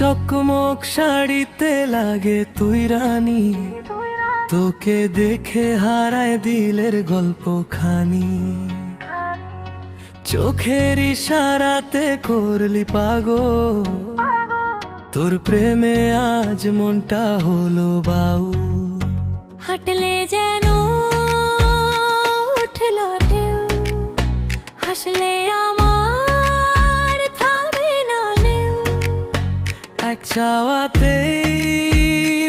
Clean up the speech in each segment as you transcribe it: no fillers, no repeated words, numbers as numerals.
চকমক শাড়িতে লাগে তুই রানী, তোকে দেখে হারায় দিলের গল্প খানি। চোখের ইশারাতে করলি পাগল, তোর প্রেমে আজ মনটা হলো বাউল। হাঁটলে যেন উঠলো ঢেউ, হাসলে আমার থামে না ঢেউ। এক চাওয়াতেই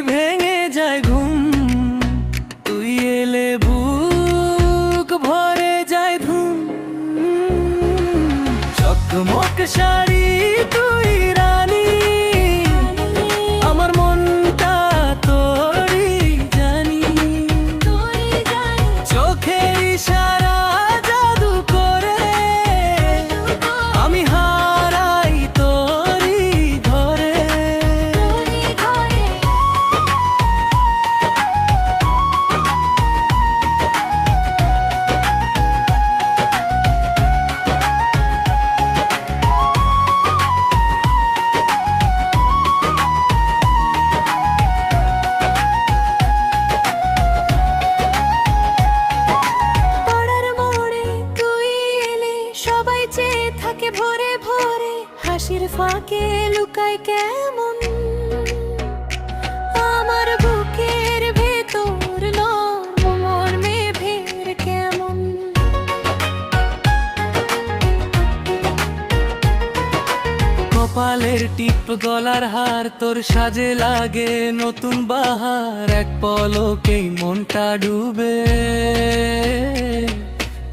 ভেঙে যায় ঘুম, তুই এলে বুক ভরে যায় ধুম। চকমক শাড়ি তুই রানী, আমার মনটা তোরই জানি। চোখের ইশারা জাদু করে আমি হারাই তোরই ঘরে। সবাই চেয়ে থাকে ভরে ভরে, হাসির ফাঁকে লুকায় কেমন আমার বুকের ভেতর মর্মে ভের কেমন। কপালের টিপ গলার হার তোর সাজে লাগে নতুন বাহার, এক পলকেই মনটা ডুবে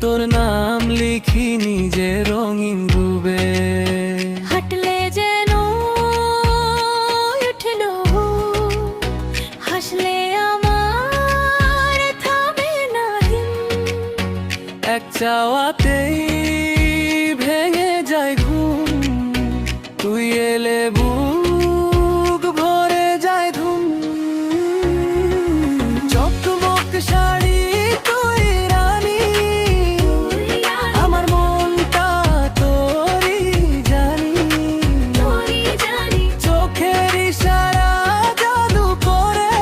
তোর নাম লিখি নিজে রঙিন রূপে। হাঁটলে যেন উঠলো হুম, হাসলে আমার থামে না হিম। এক চাওয়াতেই ভেঙে যায় ঘুম, তুই এলে বুক ভরে যায় ধুম। চকমক শাড়ি তুই রানী, আমার মনটা তোরই জানি। চোখের ইশারা জাদু করে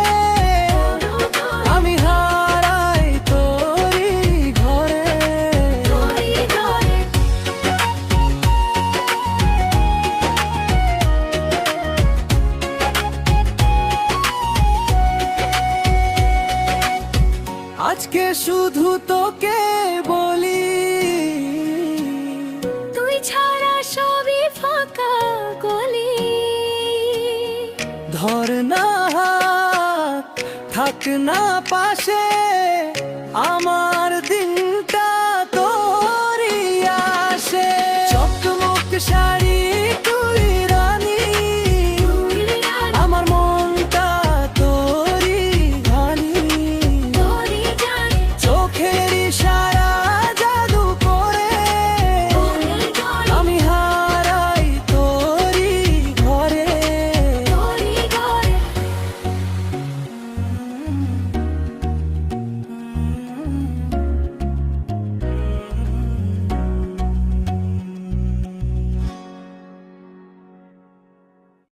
আমি হারাই তোরই ঘরে। আজকে শুধু তোকে বলি, তুই ছাড়া সবই ফাঁকা গলি। ধর না হাত, থাক না পাশে আমার